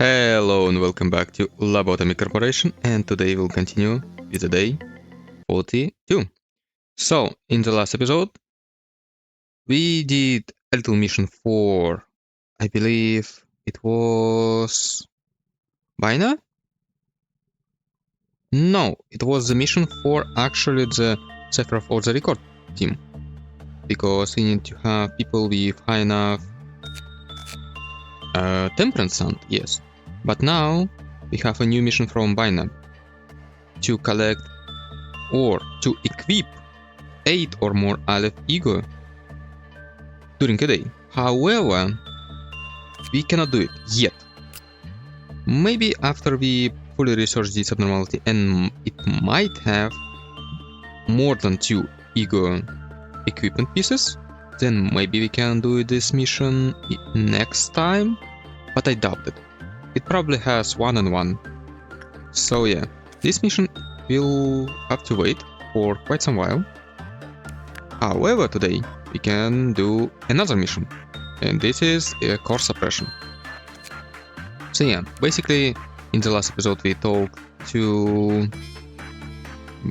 Hello and welcome back to Lobotomy Corporation, and today we'll continue with the day 42. So, in the last episode, we did a little mission for, I believe it was Bina? No, it was the mission for actually the Cipher for the record team, because we need to have people with high enough temperance sound, yes. But now we have a new mission from Bina to collect or to equip 8 or more Aleph ego during a day. However, we cannot do it yet. Maybe after we fully research this abnormality and it might have more than 2 ego equipment pieces, then maybe we can do this mission next time, but I doubt it. It probably has 1 and 1. So yeah, this mission will have to wait for quite some while. However, today we can do another mission, and this is a core suppression. So yeah, basically in the last episode we talked to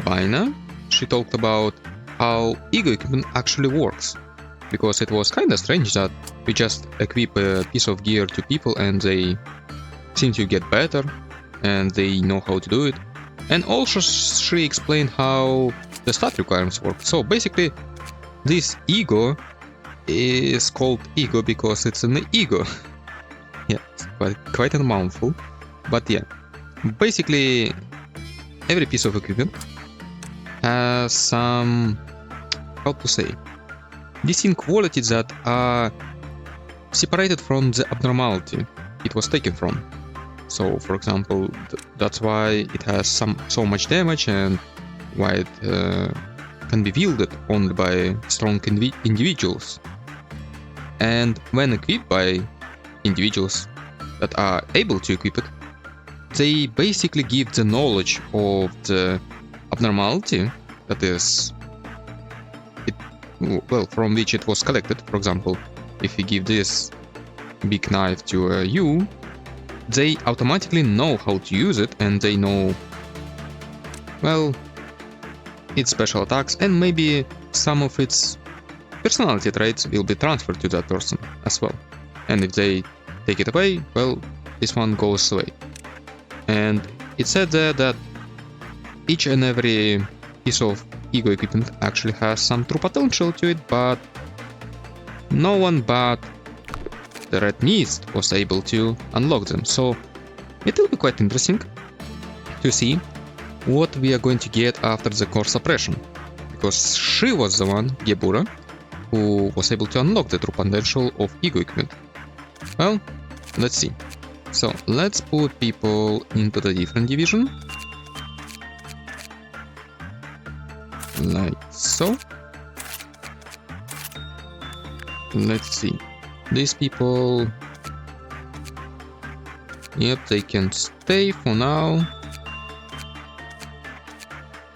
Bina. She talked about how ego equipment actually works, because it was kinda strange that we just equip a piece of gear to people and they seem to get better and they know how to do it. And also she explained how the stat requirements work. So basically this ego is called ego because it's an ego. Yeah, it's quite a mouthful. But yeah, basically every piece of equipment has some, how to say, distinct qualities that are separated from the abnormality it was taken from. So, for example, that's why it has so much damage and why it can be wielded only by strong individuals. And when equipped by individuals that are able to equip it, they basically give the knowledge of the abnormality that is, from which it was collected. For example, if we give this big knife to you, they automatically know how to use it and they know, well, its special attacks, and maybe some of its personality traits will be transferred to that person as well. And if they take it away, well, this one goes away. And it said there that each and every piece of ego equipment actually has some true potential to it, but no one but the Red Mist was able to unlock them. So it will be quite interesting to see what we are going to get after the core suppression, because she was the one, Gebura, who was able to unlock the true potential of ego equipment. Well, let's see. So let's put people into the different division, like so. Let's see. These people, yep, they can stay for now.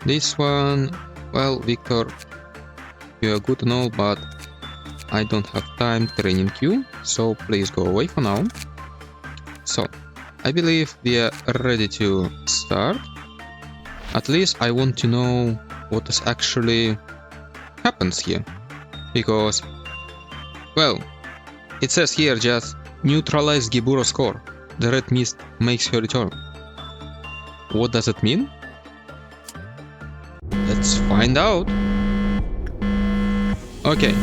This one, well, Victor, you are good to know, but I don't have time training you, so please go away for now. So, I believe we are ready to start. At least I want to know what is actually happens here, because, well, it says here just neutralize Gebura's core. The Red Mist makes her return. What does it mean? Let's find out. Okay.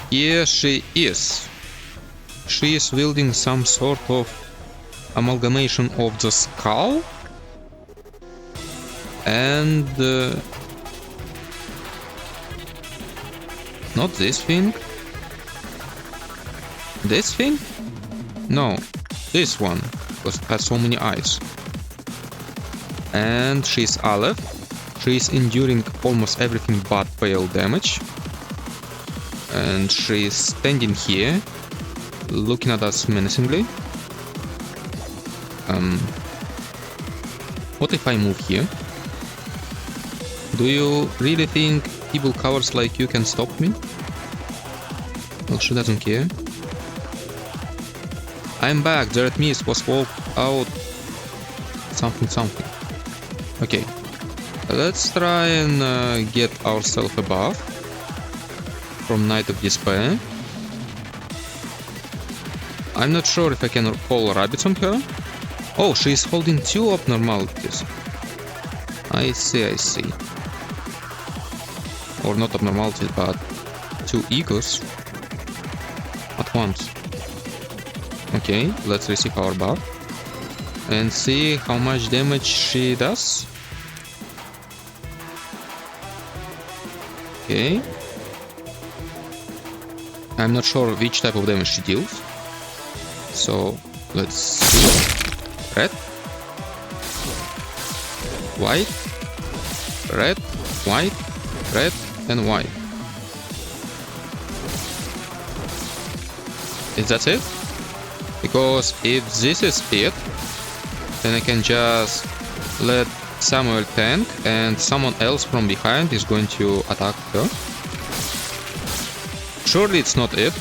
Here she is. She is wielding some sort of amalgamation of the skull and not this thing. This thing? No, this one, because it has so many eyes. And she's Aleph. She's enduring almost everything but pale damage. And she's standing here, looking at us menacingly. What if I move here? Do you really think evil cowards like you can stop me? Well, she doesn't care. I'm back. The red mist was walked out. Something. Okay. Let's try and get ourselves above from Night of Despair. I'm not sure if I can call rabbits on her. Oh, she is holding 2 abnormalities. I see. Or not abnormalities, but 2 egos at once. Okay, let's receive our buff and see how much damage she does. Okay. I'm not sure which type of damage she deals. So, let's see. Red. White. Red. White. Red. And white. Is that it? Because if this is it, then I can just let Samuel tank and someone else from behind is going to attack her. Surely it's not it.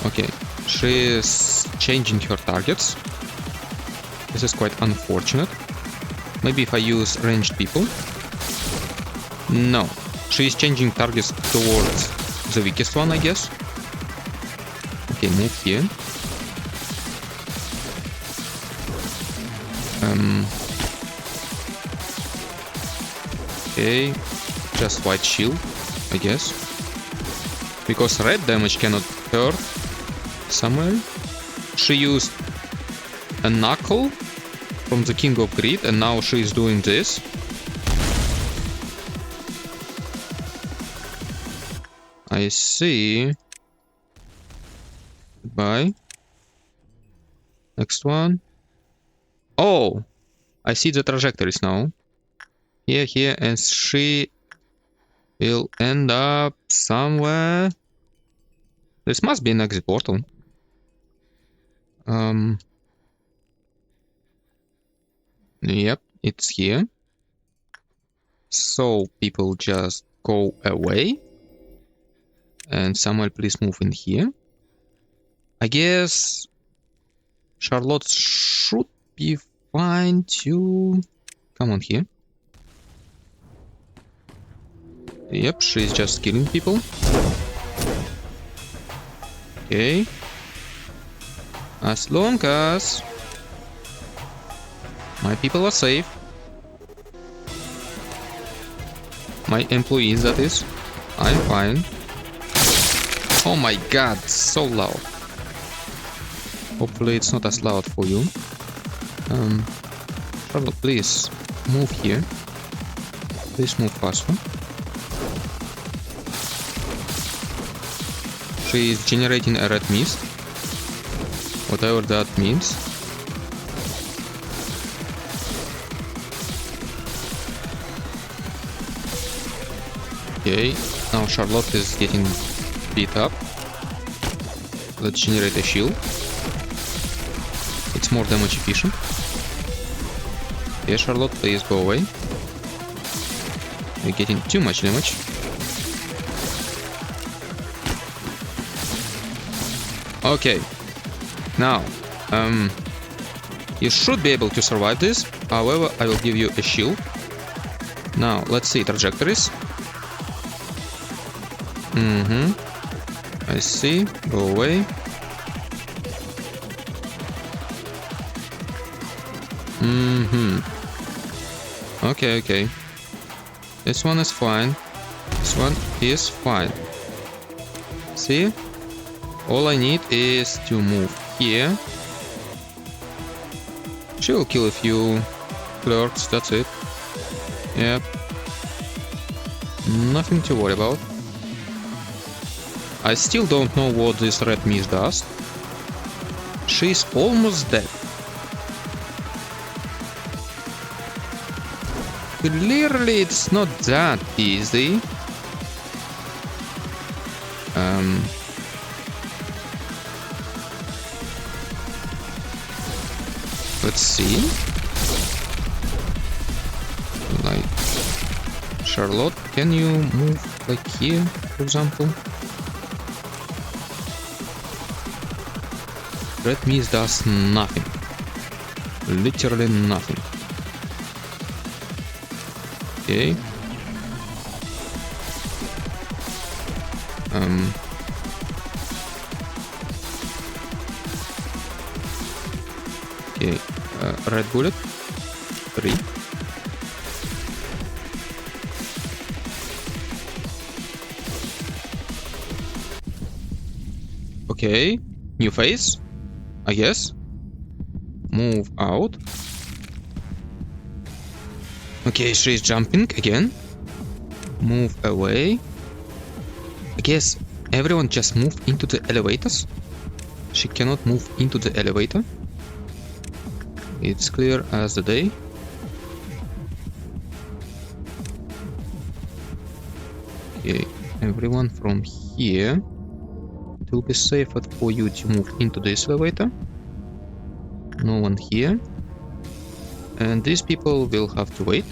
Okay, she is changing her targets. This is quite unfortunate. Maybe if I use ranged people. No, she is changing targets towards the weakest one, I guess. Okay, move here. Okay, just white shield, I guess. Because red damage cannot hurt Samuel. She used a knuckle from the King of Greed, and now she is doing this. I see. Goodbye. Next one. Oh! I see the trajectories now. Here, and she will end up somewhere. This must be an exit portal. Yep, it's here. So people just go away. And Samuel, please move in here. I guess Charlotte should be fine to come on here. Yep, she's just killing people. Okay. As long as my people are safe. My employees, that is. I'm fine. Oh my god, so loud. Hopefully it's not as loud for you. Charlotte, please move here. Please move faster. She is generating a red mist. Whatever that means. Okay, now Charlotte is getting beat up. Let's generate a shield. It's more damage efficient. Yeah, Charlotte, please go away. You're getting too much damage. Okay. Now, you should be able to survive this. However, I will give you a shield. Now, let's see trajectories. I see. Go away. Okay. This one is fine. This one is fine. See? All I need is to move here. She will kill a few clerks, that's it. Yep. Nothing to worry about. I still don't know what this red mist does. She's almost dead. Clearly it's not that easy. Let's see. Like, Charlotte, can you move like here, for example? red mist does nothing. Literally nothing. Okay. Okay. Red bullet. 3. Okay. New phase, I guess. Move out. Okay, she's jumping again. Move away. I guess everyone just move into the elevators. She cannot move into the elevator. It's clear as the day. Okay, everyone from here. It will be safer for you to move into this elevator. No one here. And these people will have to wait.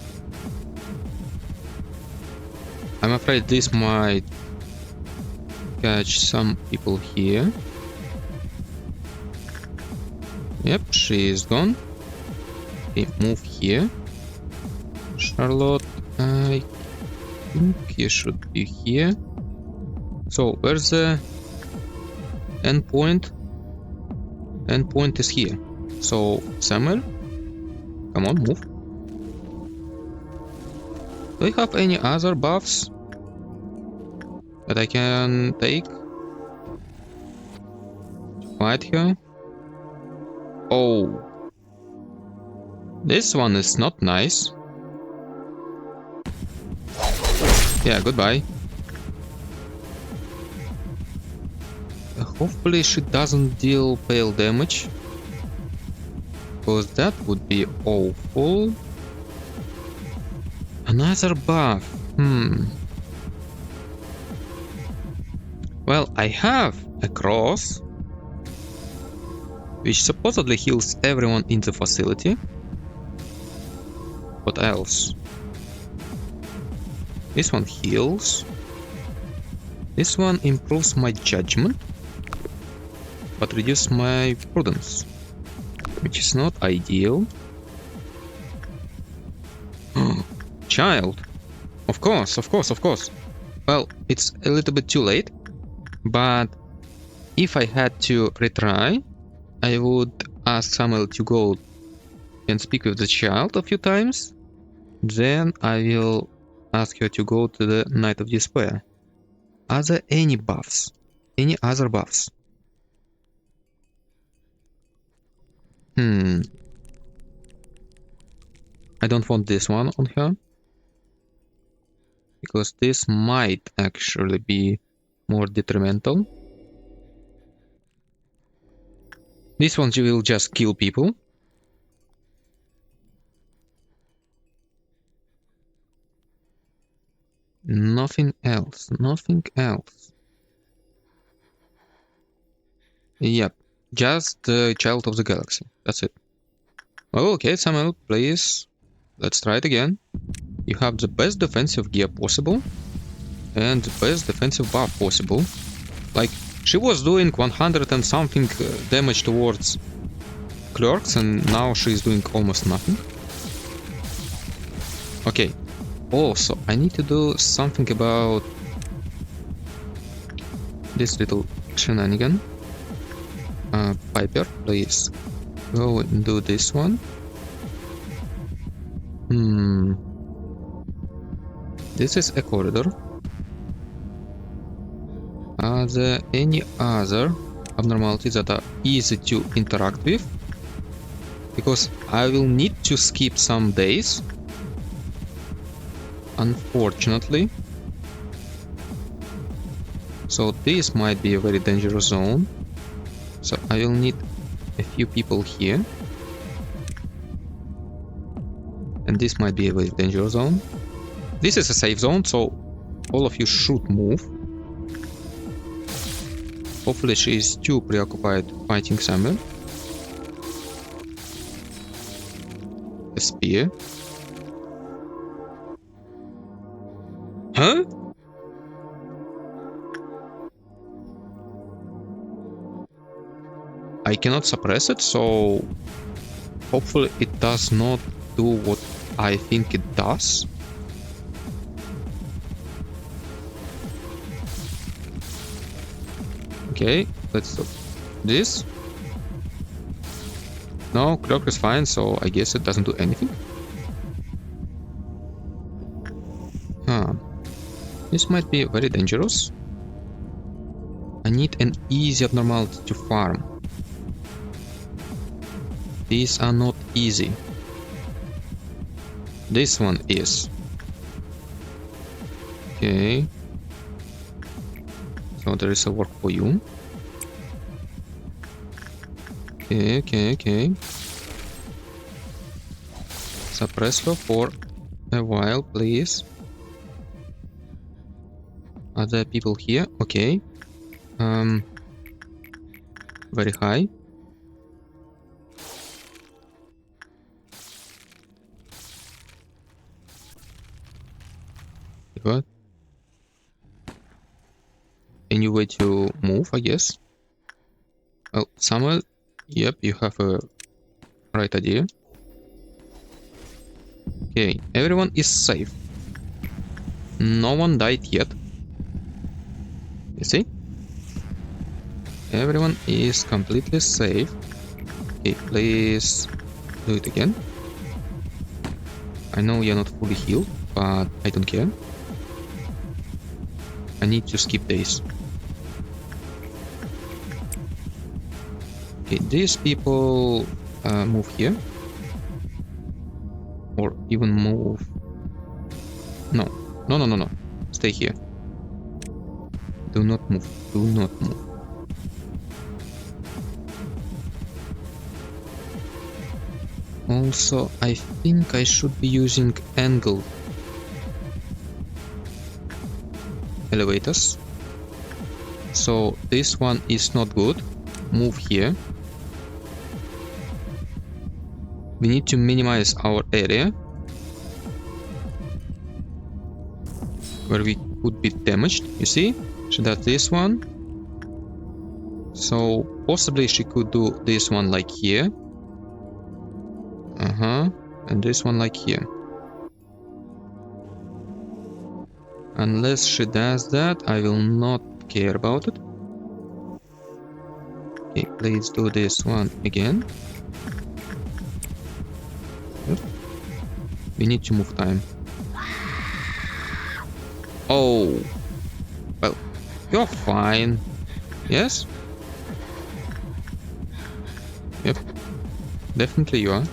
I'm afraid this might catch some people here. Yep, she is gone. Okay, move here. Charlotte, I think you should be here. So, where's the endpoint? Endpoint is here. So, Samuel, come on, move. Do I have any other buffs that I can take? Fight her? Oh. This one is not nice. Yeah, goodbye. Hopefully she doesn't deal pale damage, because that would be awful. Another buff. Well, I have a cross, which supposedly heals everyone in the facility. What else? This one heals. This one improves my judgment, but reduces my prudence, which is not ideal. Child. Of course. Well, it's a little bit too late, but if I had to retry, I would ask Samuel to go and speak with the child a few times. Then I will ask her to go to the Night of Despair. Are there any buffs? Any other buffs? I don't want this one on her, because this might actually be more detrimental. This one will just kill people. Nothing else. Yep, just the Child of the Galaxy. That's it. Well, okay, Samuel, please. Let's try it again. You have the best defensive gear possible and the best defensive buff possible. Like, she was doing 100 and something damage towards clerks, and now she's doing almost nothing. Okay. Also, I need to do something about this little shenanigan. Piper, please go and do this one. This is a corridor. Are there any other abnormalities that are easy to interact with? Because I will need to skip some days, unfortunately. So this might be a very dangerous zone. So I will need a few people here. And this might be a very dangerous zone. This is a safe zone, so all of you should move. Hopefully she is too preoccupied fighting Samuel. A spear. Huh? I cannot suppress it, so hopefully it does not do what I think it does. Okay, let's do this. No, clock is fine, so I guess it doesn't do anything. This might be very dangerous. I need an easy abnormality to farm. These are not easy. This one is. Okay. So there is a work for you. Okay. Suppress her for a while, please. Are there people here? Okay. Very high. What? Any way to move, I guess? Well, Samuel, yep, you have a right idea. Okay, everyone is safe. No one died yet. You see? Everyone is completely safe. Okay, please do it again. I know you're not fully healed, but I don't care. I need to skip days. Okay, these people move here. Or even move... No. Stay here. Do not move. Do not move. Also, I think I should be using angle elevators. So this one is not good. Move here. We need to minimize our area where we could be damaged. You see? She does this one. So possibly she could do this one like here. And this one like here. Unless she does that, I will not care about it. Okay, please do this one again. Yep. We need to move time. Oh. Well, you're fine. Yes? Yep. Definitely you are.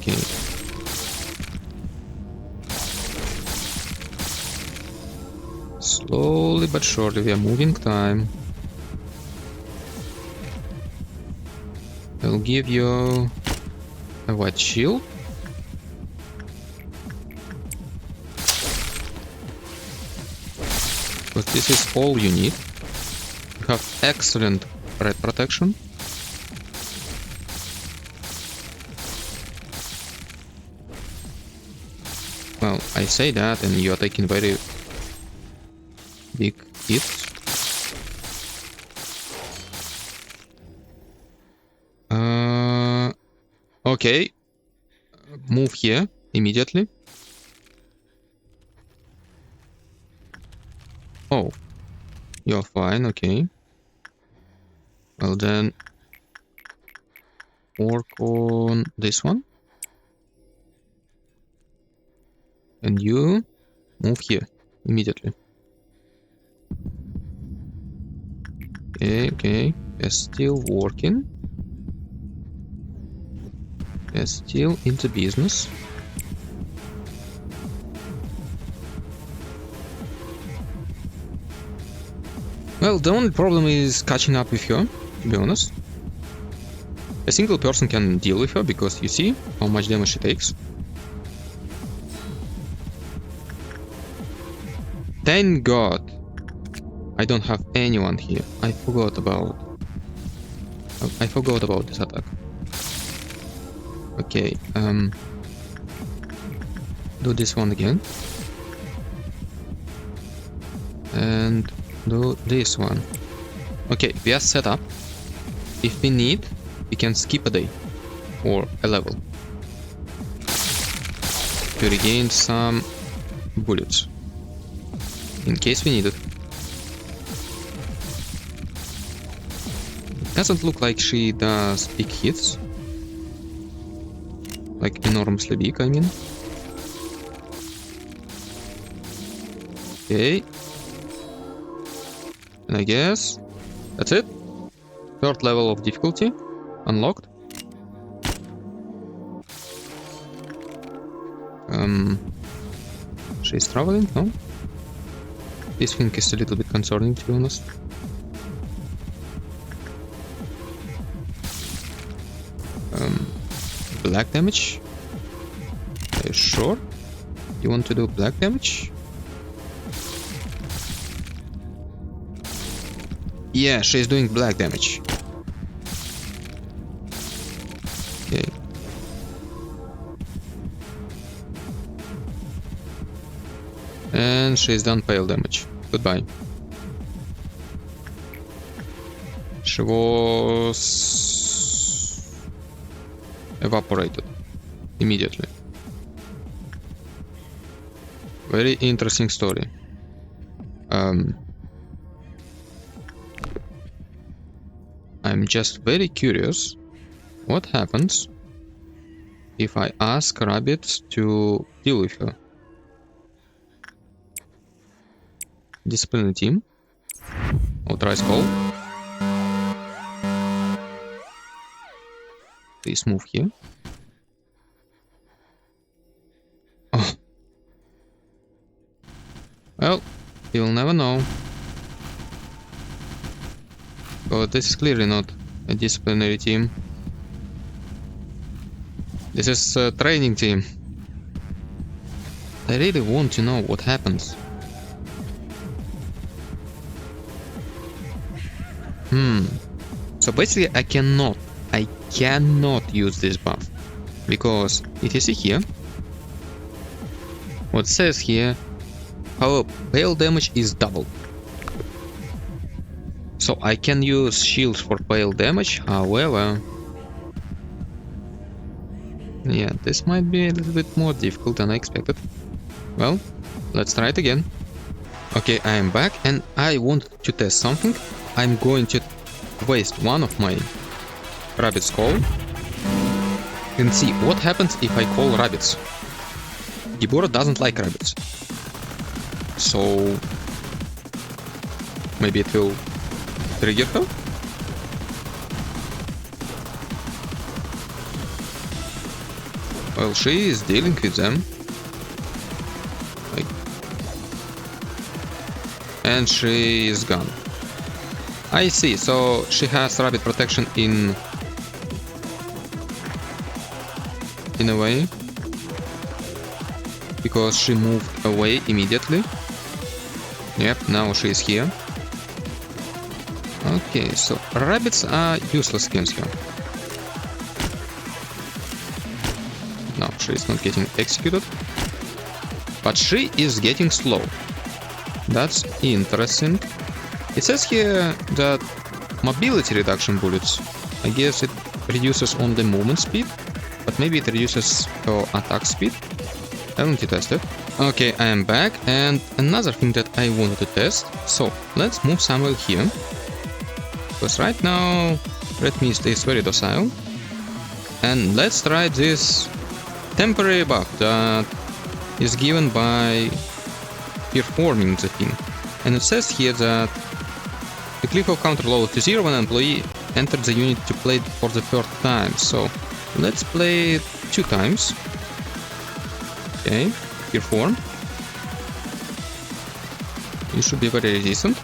Okay. Slowly but surely we are moving time. I'll give you a white shield. But this is all you need. You have excellent red protection. Well, I say that and you are taking very big hits. Okay. Move here immediately. Oh. You're fine, okay. Well then, work on this one. And you move here immediately. Okay. We're still working. We're still into business. Well, the only problem is catching up with her, to be honest. A single person can deal with her, because you see how much damage she takes. Thank God I don't have anyone here. I forgot about this attack. Okay, do this one again. And do this one. Okay, we are set up. If we need, we can skip a day or a level to regain some bullets in case we need it. Doesn't look like she does big hits, like enormously big, I mean. Okay, and I guess that's it. Third level of difficulty unlocked. She's traveling, no? This thing is a little bit concerning, to be honest. Black damage? Are you sure you want to do black damage? Yeah, she's doing black damage. Okay. And she's done pale damage. Goodbye. She was evaporated immediately. Very interesting story. I'm just very curious what happens if I ask rabbits to deal with her. Discipline the team. Authorize call. Please move here. Oh. Well, you'll never know. But this is clearly not a disciplinary team. This is a training team. I really want to know what happens. So basically I cannot use this buff. Because if you see here, what it says here, however, pale damage is doubled. So I can use shields for pale damage, however... Yeah, this might be a little bit more difficult than I expected. Well, let's try it again. Okay, I am back and I want to test something. I'm going to waste one of my rabbit's call and see what happens if I call rabbits. Deborah doesn't like rabbits. So... maybe it will trigger her? Well, she is dealing with them. And she is gone. I see, so she has rabbit protection in a way. Because she moved away immediately. Yep, now she is here. Okay, so rabbits are useless against her. No, she is not getting executed. But she is getting slow. That's interesting. It says here that mobility reduction bullets. I guess it reduces only movement speed, but maybe it reduces her attack speed. I haven't tested. Okay, I am back, and another thing that I wanted to test. So let's move somewhere here. Because right now Red Mist is very docile. And let's try this temporary buff that is given by performing the thing. And it says here that the click of counter lowered to 0 when an employee entered the unit to play it for the third time. So let's play it 2 times. Okay, perform. You should be very resistant.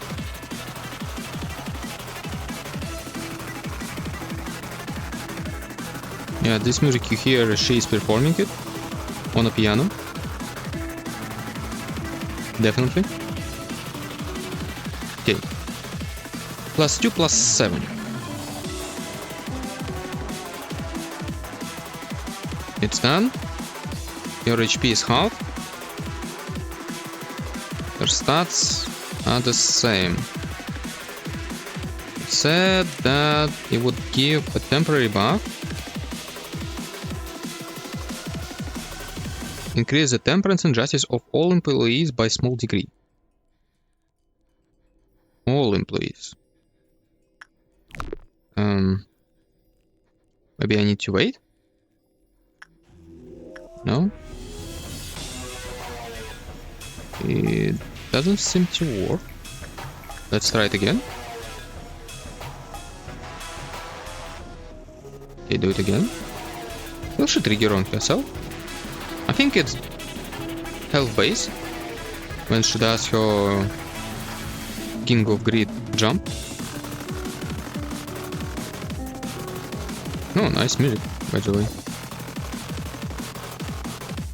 Yeah, this music you hear, she is performing it on a piano. Definitely. Okay. +2 +7. It's done. Your HP is half. Your stats are the same. It said that it would give a temporary buff. Increase the temperance and justice of all employees by small degree. All employees. Maybe I need to wait? No? It doesn't seem to work. Let's try it again. Okay, do it again. Will she trigger on herself? I think it's health based when she does her King of Greed jump. Oh, nice music, by the way.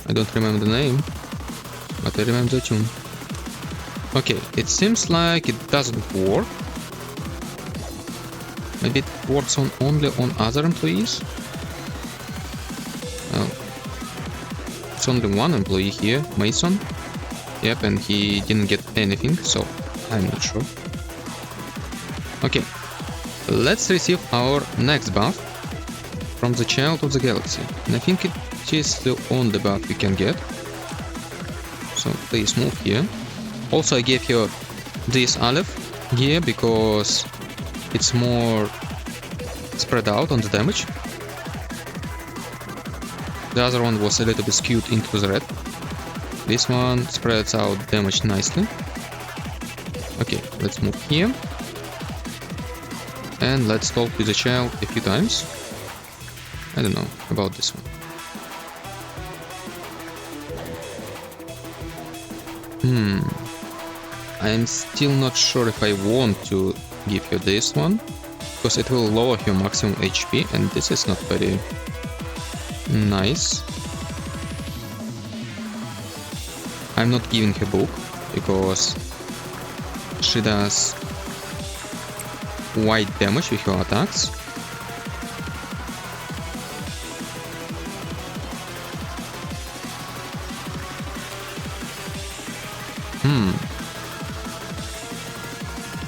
I don't remember the name, but I remember the tune. Okay, it seems like it doesn't work. Maybe it works only on other employees? Well, it's only one employee here, Mason. Yep, and he didn't get anything, so I'm not sure. Okay, let's receive our next buff from the Child of the Galaxy. And I think it is the only buff we can get. So please move here. Also, I gave you this Aleph gear because it's more spread out on the damage. The other one was a little bit skewed into the red. This one spreads out damage nicely. Okay, let's move here. And let's talk to the child a few times. I don't know about this one. I'm still not sure if I want to give you this one, because it will lower your maximum HP, and this is not very nice. I'm not giving her book, because she does wide damage with her attacks.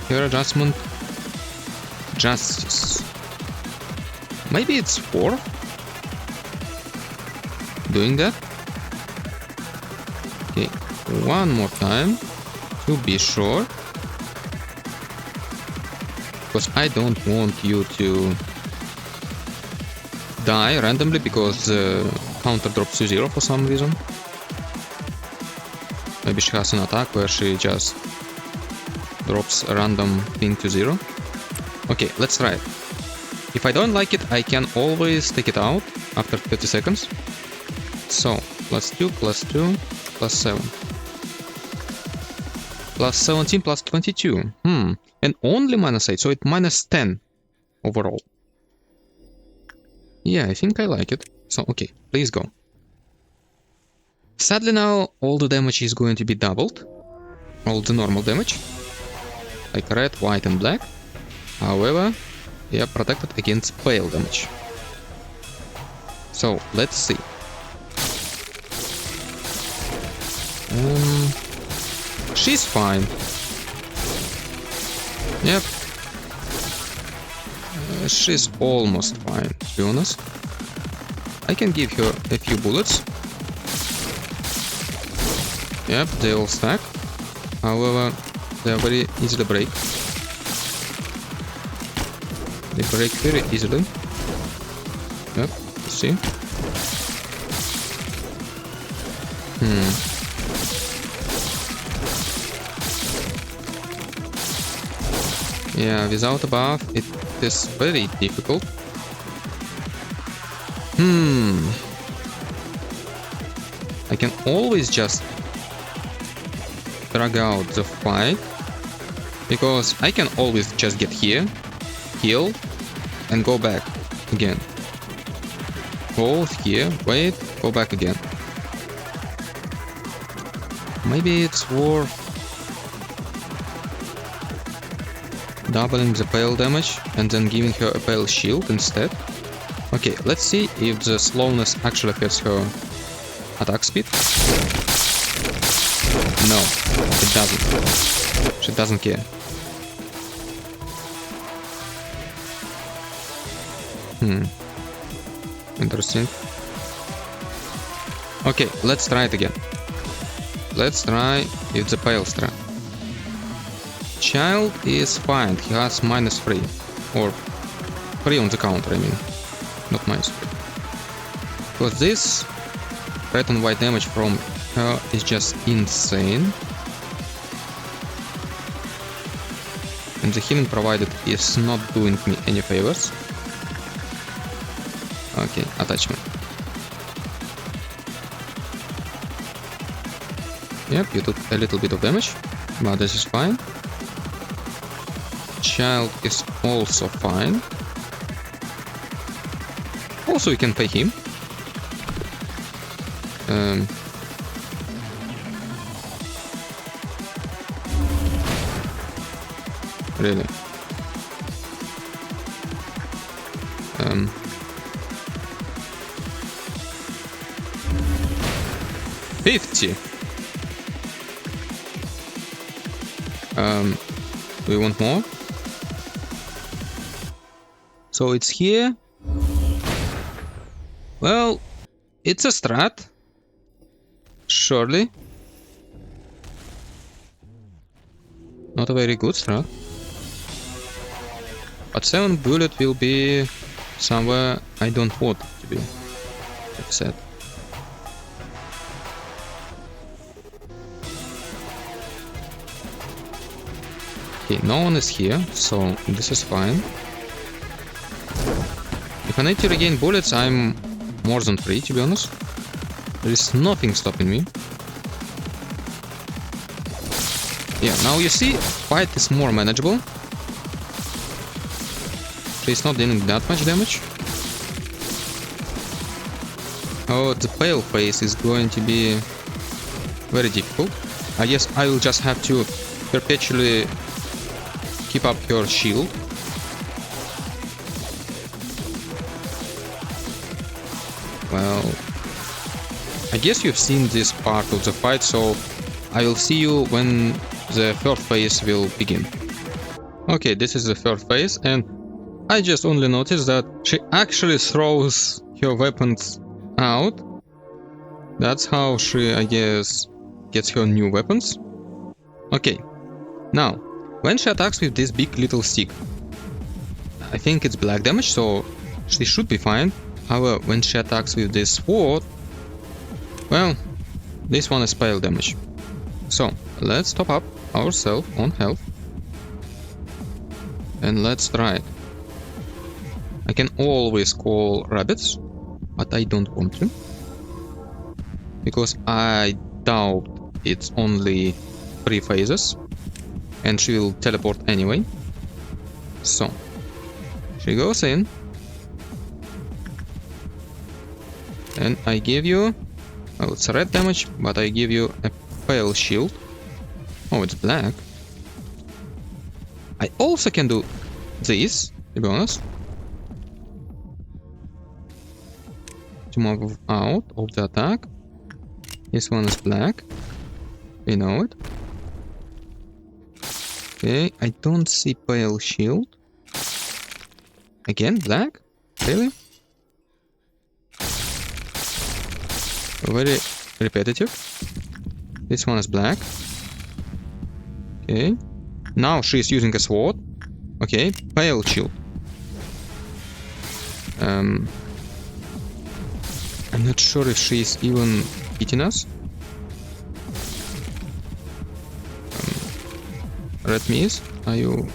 Her adjustment, justice. Maybe it's 4 doing that. Okay, one more time to be sure, because I don't want you to die randomly because the counter drops to 0 for some reason. Maybe she has an attack where she just drops a random thing to 0. Okay, let's try it. If I don't like it, I can always take it out after 30 seconds. So, +2, +2, +7. +17, +22. And only -8, so it's -10 overall. Yeah, I think I like it. So, okay, please go. Sadly now, all the damage is going to be doubled. All the normal damage. Like red, white and black. However, they are protected against pale damage. So, let's see. She's fine. Yep. She's almost fine, to be honest. I can give her a few bullets. Yep, they all stack. However, they are very easy to break. They break very easily. Yep, see? Yeah, without a buff, it is very difficult. I can always just drag out the fight, because I can always just get here, heal, and go back again. Hold here, wait, go back again. Maybe it's worth doubling the pale damage and then giving her a pale shield instead. Okay, let's see if the slowness actually affects her attack speed. No, it doesn't. She doesn't care. Interesting. Okay, let's try it again. Let's try with the pale strat. Child is fine, he has -3. Or 3 on the counter, I mean. Not -3. Because this red and white damage from her is just insane. And the healing provided is not doing me any favors. Okay, attachment. Yep, you took a little bit of damage, but this is fine. Child is also fine. Also, we can pay him. Really. 50. Do we want more? So it's here. Well, it's a strat. Surely. Not a very good strat. But 7 bullet will be somewhere I don't want it to be. That's sad. Okay, no one is here, so this is fine. If I need to regain bullets, I'm more than free, to be honest. There is nothing stopping me. Yeah, now you see, fight is more manageable. She's not dealing that much damage. Oh, the pale face is going to be very difficult. I guess I will just have to perpetually keep up her shield. Well, I guess you've seen this part of the fight, so I will see you when the third phase will begin. Okay, this is the third phase, and I just only noticed that she actually throws her weapons out. That's how she, I guess, gets her new weapons. Okay, now, when she attacks with this big little stick, I think it's black damage, so she should be fine. However, when she attacks with this sword, well, this one is pale damage. So, let's top up ourselves on health. And let's try it. I can always call rabbits, but I don't want to. Because I doubt it's only 3 phases. And she will teleport anyway. So, she goes in. And I give you... well, it's red damage, but I give you a pale shield. Oh, it's black. I also can do this, to be honest. To move out of the attack. This one is black. We know it. Okay, I don't see pale shield. Again, black? Really? Very repetitive. This one is black. Okay. Now she is using a sword. Okay, pale shield. I'm not sure if she is even hitting us. Red Mist, are you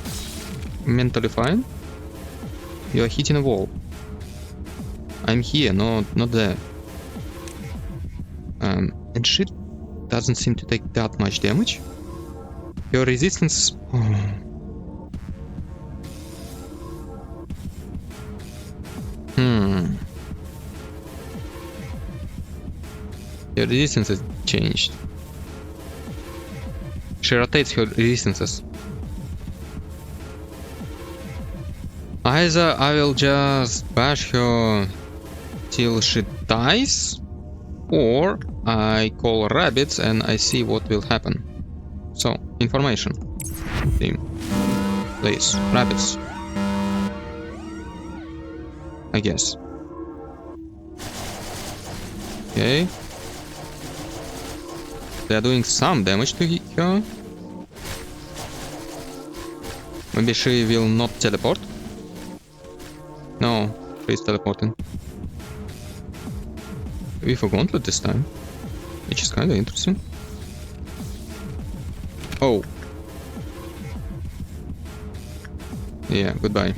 mentally fine? You are hitting a wall. I'm here, not there. And she doesn't seem to take that much damage. Your resistance... Your resistance has changed. She rotates her resistances. Either I will just bash her till she dies, or I call rabbits and I see what will happen. So, information. Team. Please, rabbits. I guess. Okay. They are doing some damage to her. Maybe she will not teleport. No, she's teleporting. Maybe for gauntlet this time, which is kinda interesting. Oh. Yeah, goodbye.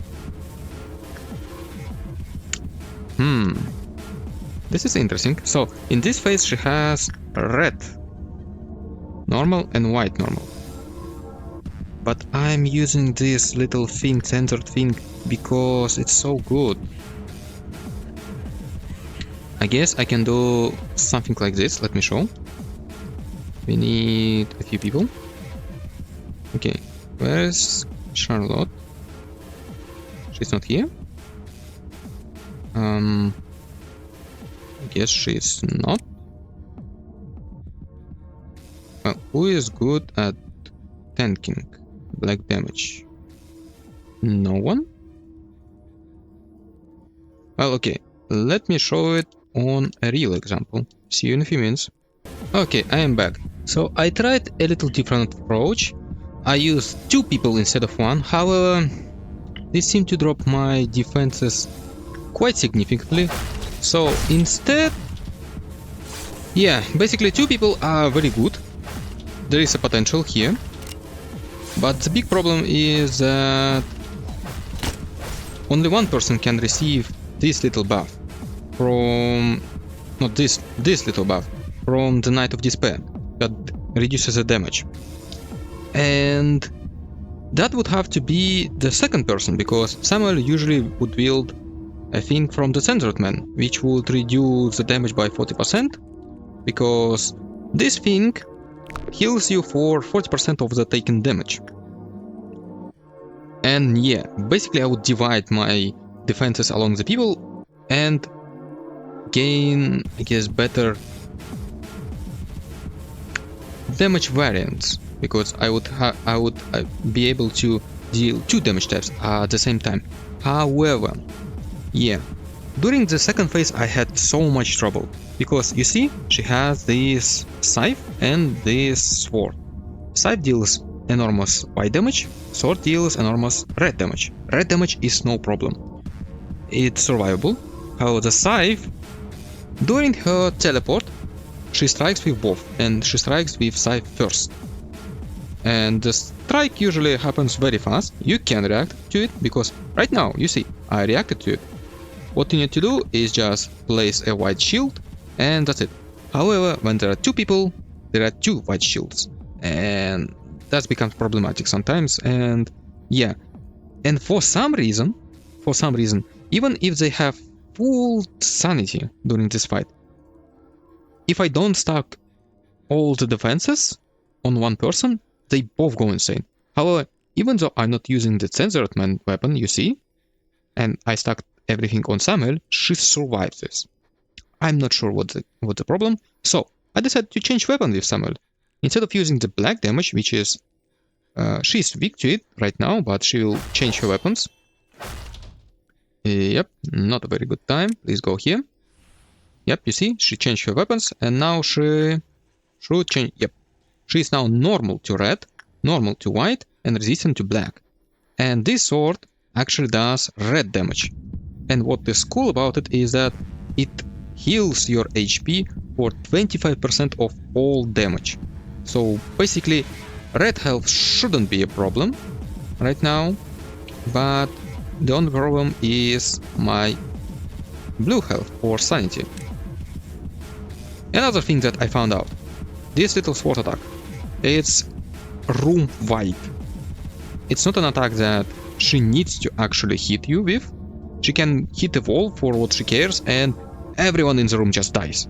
This is interesting. So, in this phase she has red normal and white normal. But I'm using this little thing, censored thing, because it's so good. I guess I can do something like this. Let me show. We need a few people. Okay, where's Charlotte? She's not here. I guess she's not. Well, who is good at tanking black damage? No one? Well, okay. Let me show it on a real example. See you in a few minutes. Okay, I am back. So I tried a little different approach. I used 2 people instead of 1. However, this seemed to drop my defenses quite significantly. So instead, yeah, basically 2 people are very good. There is a potential here. But the big problem is that only 1 person can receive this little buff from, not this little buff, from the Knight of Despair that reduces the damage. And that would have to be the 2nd person, because Samuel usually would wield a thing from the Censored Man, which would reduce the damage by 40%, because this thing heals you for 40% of the taken damage. And yeah, basically I would divide my defenses along the people and gain, I guess, better damage variants, because I would be able to deal 2 damage types at the same time. However, yeah, during the 2nd phase I had so much trouble, because you see, she has this scythe and this sword. Scythe deals enormous white damage, sword deals enormous red damage. Red damage is no problem, it's survivable. However, the scythe, during her teleport, she strikes with both, and she strikes with scythe first. And the strike usually happens very fast. You can react to it, because right now, you see, I reacted to it. What you need to do is just place a white shield, and that's it. However, when there are 2 people, there are 2 white shields, and that becomes problematic sometimes. And yeah, and for some reason, even if they have full sanity during this fight, if I don't stack all the defenses on 1 person, they both go insane. However, even though I'm not using the Censored Man weapon, you see, and I stacked everything on Samuel, she survives this. I'm not sure what's the problem, so I decided to change weapon with Samuel. Instead of using the black damage, which is she's weak to it right now, but she will change her weapons. Yep, not a very good time. Please go here. Yep, you see, she changed her weapons, and now she should change. Yep, she is now normal to red, normal to white, and resistant to black. And this sword actually does red damage. And what is cool about it is that it heals your HP for 25% of all damage. So basically, red health shouldn't be a problem right now, but the only problem is my blue health or sanity. Another thing that I found out, this little sword attack, it's room wide. It's not an attack that she needs to actually hit you with. She can hit a wall for what she cares, and everyone in the room just dies.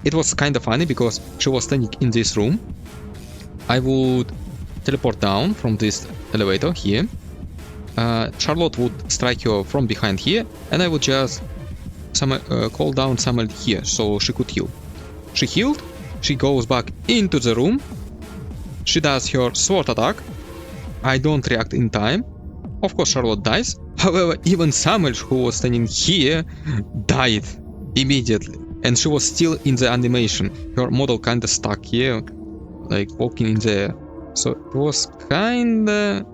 It was kind of funny because she was standing in this room. I would teleport down from this elevator here. Charlotte would strike her from behind here, and I would just call down Samuel here so she could heal. She healed, she goes back into the room, she does her sword attack. I don't react in time. Of course, Charlotte dies. However, even Samuel, who was standing here, died immediately. And she was still in the animation. Her model kinda stuck here, like walking in the air. So it was kinda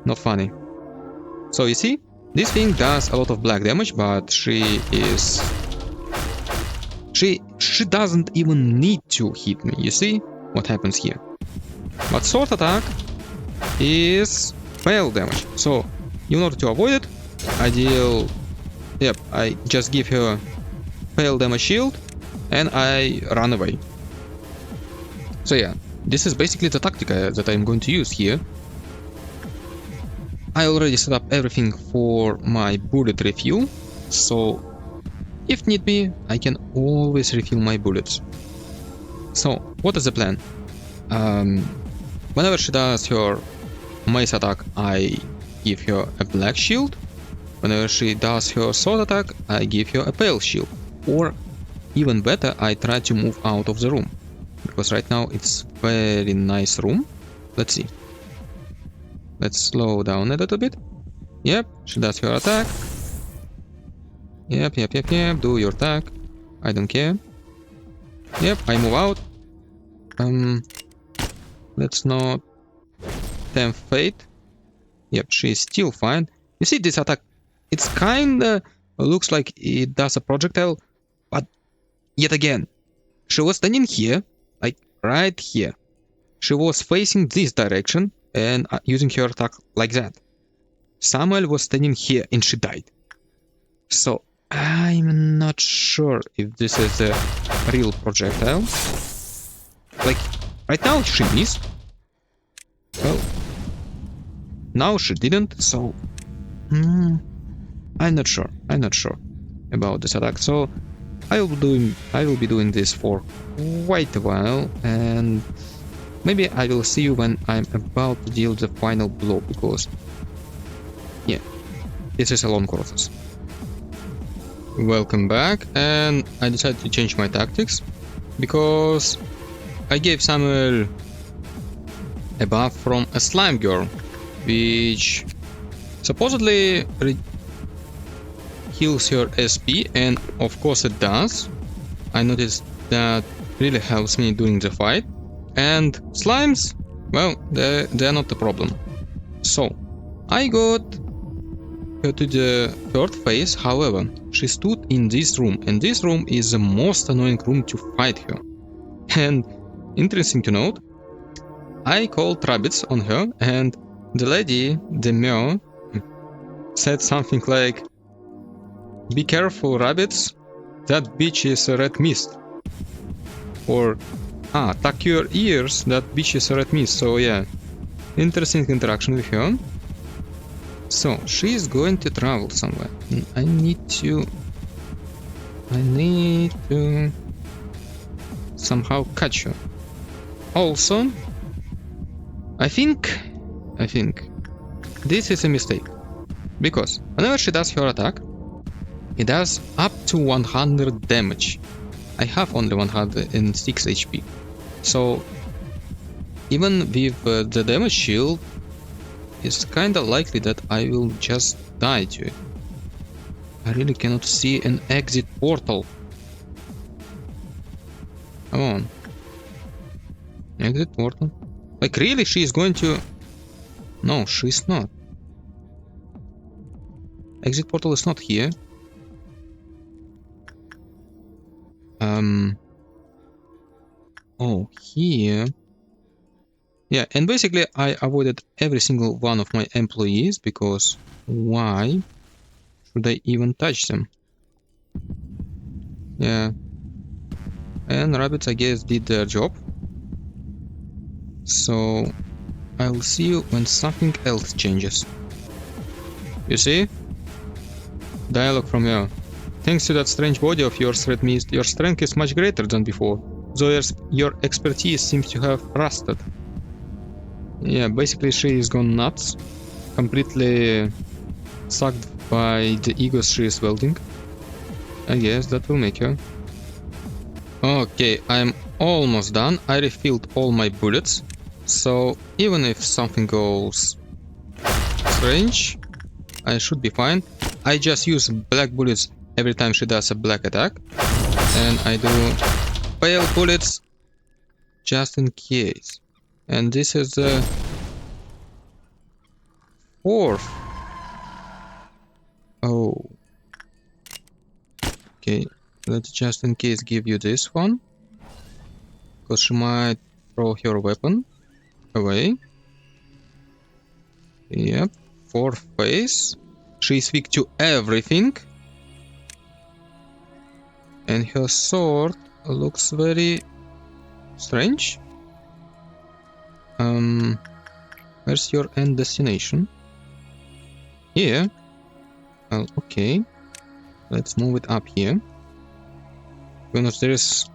not funny. So you see, this thing does a lot of black damage, but she doesn't even need to hit me. You see what happens here? But sword attack is fail damage. So in order to avoid it, I just give her fail damage shield and I run away. So yeah, this is basically the tactic that I'm going to use here. I already set up everything for my bullet refill, so if need be, I can always refill my bullets. So what is the plan? Whenever she does her mace attack, I give her a black shield. Whenever she does her sword attack, I give her a pale shield. Or even better, I try to move out of the room. Because right now it's very nice room. Let's see. Let's slow down a little bit. Yep, she does her attack. Yep, do your attack. I don't care. Yep, I move out. Let's not tempt fate. Yep, she's still fine. You see this attack? It's kinda looks like it does a projectile, but yet again, she was standing here, like right here. She was facing this direction and using her attack like that. Samuel was standing here and she died. So I'm not sure if this is a real projectile. Like right now she missed. Well, now she didn't, so I'm not sure about this attack. So I will be doing this for quite a while, and maybe I will see you when I'm about to deal the final blow, because yeah, this is a long process. Welcome back, and I decided to change my tactics because I gave Samuel a buff from a slime girl, which supposedly heals her SP, and of course it does. I noticed that really helps me during the fight. And slimes, well, they're not the problem. So I got her to the third phase. However, she stood in this room, and this room is the most annoying room to fight her. And interesting to note, I called rabbits on her, and the lady, the mayor, said something like, "Be careful, rabbits, that bitch is a red mist." Or, tuck your ears, that bitch is a red mist. So yeah, interesting interaction with her. So, she's going to travel somewhere. I need to somehow catch her. Also, I think this is a mistake, because whenever she does her attack, it does up to 100 damage. I have only 106 HP, so even with the damage shield, it's kinda likely that I will just die to it. I really cannot see an exit portal. Come on. Exit portal? Like really, she is going to... No, she's not. Exit portal is not here. Oh, here. Yeah, and basically I avoided every single one of my employees, because why should I even touch them? Yeah. And rabbits, I guess, did their job. So I'll see you when something else changes. You see? Dialogue from you. Thanks to that strange body of yours, Red Mist, your strength is much greater than before, though your expertise seems to have rusted. Yeah, basically she is gone nuts, completely sucked by the egos she is wielding. I guess that will make her. Okay, I'm almost done. I refilled all my bullets. So even if something goes strange, I should be fine. I just use black bullets every time she does a black attack. And I do pale bullets just in case. And this is the fourth. Oh. Okay, let's just in case give you this one. Because she might throw her weapon away. Yep, fourth phase. She's weak to everything. And her sword looks very strange. Where's your end destination? Here. Well, okay. Let's move it up here. Because there is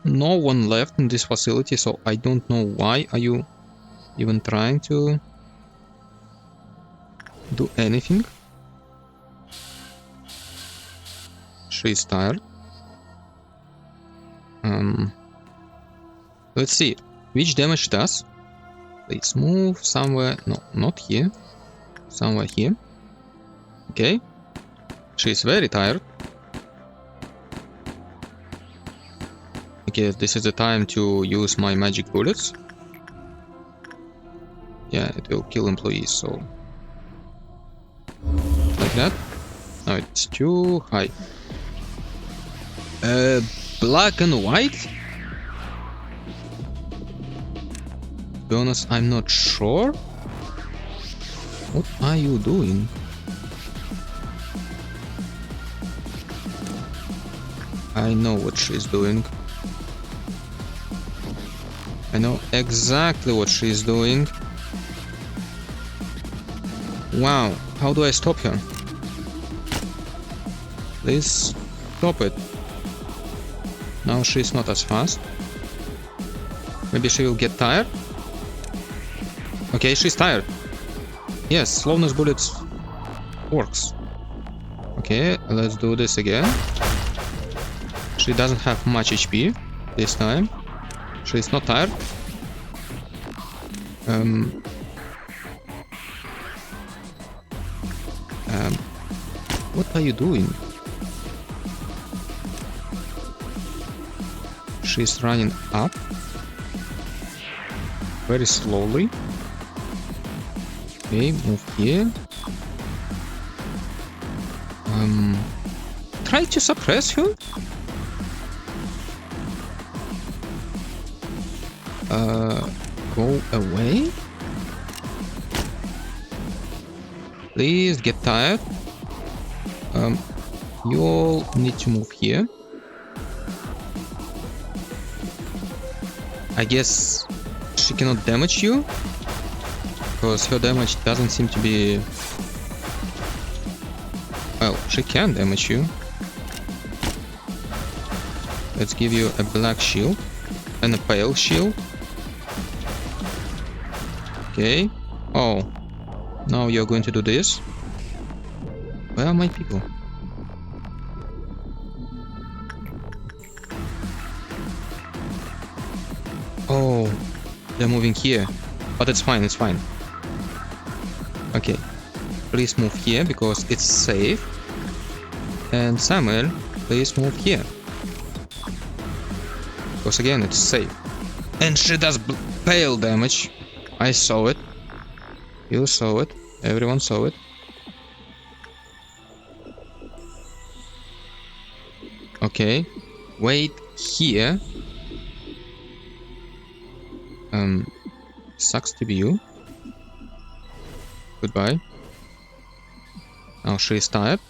no one left in this facility, so I don't know why are you even trying to do anything. She's tired. Let's see which damage does. Let's move somewhere. No, not here. Somewhere here. Okay. She's very tired. Okay, this is the time to use my magic bullets. Yeah, it will kill employees, so... like that. No, it's too high. Black and white? To be honest, I'm not sure. What are you doing? I know what she's doing. I know exactly what she's doing. Wow, how do I stop her? Please stop it. Now she's not as fast. Maybe she will get tired. Okay, she's tired. Yes, slowness bullets works. Okay, let's do this again. She doesn't have much HP this time. She's not tired. What are you doing? She's running up very slowly. Okay, move here. Try to suppress her. Go away. Please get tired. You all need to move here. I guess she cannot damage you, because her damage doesn't seem to be... well, she can damage you. Let's give you a black shield and a pale shield. Okay. Oh, now you're going to do this. Where are my people? Oh, they're moving here. But it's fine, it's fine. Okay. Please move here because it's safe. And Samuel, please move here. Because again, it's safe. And she does pale damage. I saw it. You saw it. Everyone saw it. Okay. Wait here. Sucks to be you. Goodbye. Now she's tired.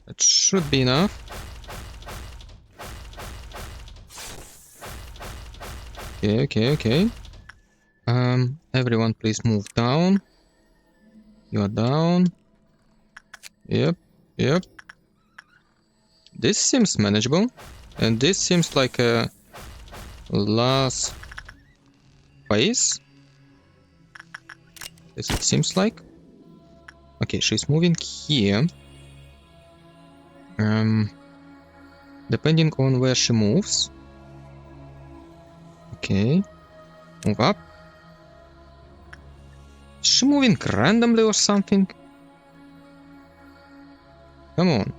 That should be enough. Okay. Everyone please move down. You are down. Yep. This seems manageable. And this seems like a last phase. As it seems like. Okay, she's moving here. depending on where she moves. Okay. Move up. Is she moving randomly or something? Come on.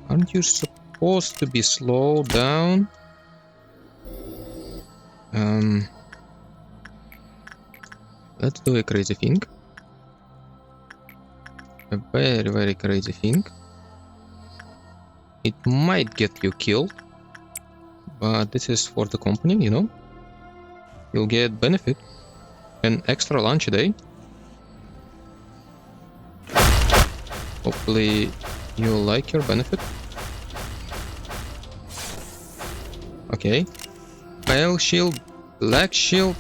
Aren't you supposed to be slowed down? Let's do a crazy thing. A very, very crazy thing. It might get you killed, but this is for the company, you know? You'll get benefit. An extra lunch a day. Hopefully you'll like your benefit. Okay. Pale shield, black shield.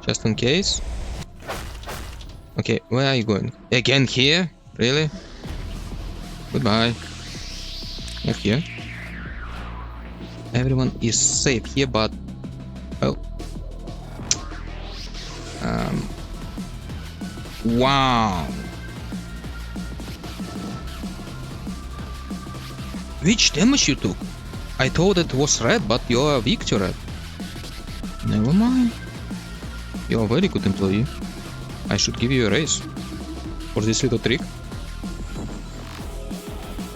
Just in case. Okay, where are you going? Again here? Really? Goodbye. Move here. Everyone is safe here, but... Oh. Wow. Which damage you took? I thought it was red, but you're weak to red. Never mind. You're a very good employee. I should give you a raise for this little trick.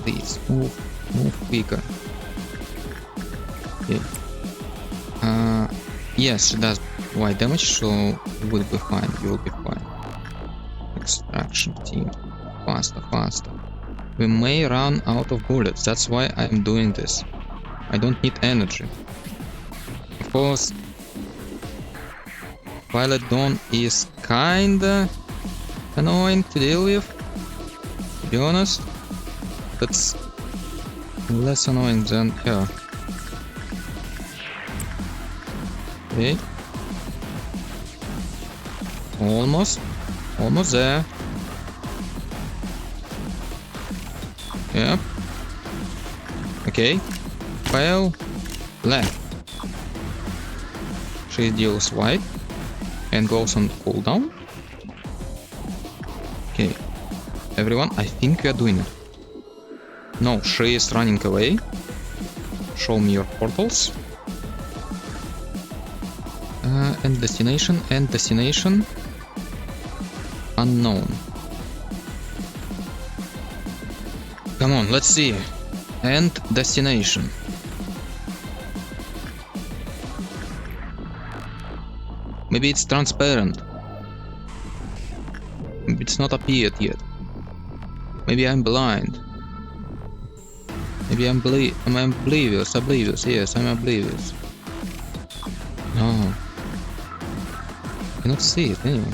Please move quicker. Okay. Yes, she does white damage, so you will be fine. You will be fine. Extraction team, faster, faster. We may run out of bullets. That's why I'm doing this. I don't need energy. Of course, Violet Dawn is kinda annoying to deal with, to be honest. That's less annoying than her. Okay. Almost there. Yep. Okay. Pale left. She deals white and goes on cooldown. Okay. Everyone, I think we are doing it. No, she is running away. Show me your portals. And destination unknown. Come on, let's see. And destination. Maybe it's transparent. Maybe it's not appeared yet. Maybe I'm blind. Maybe I'm oblivious. Yes, I'm oblivious. No. I cannot see it anyway.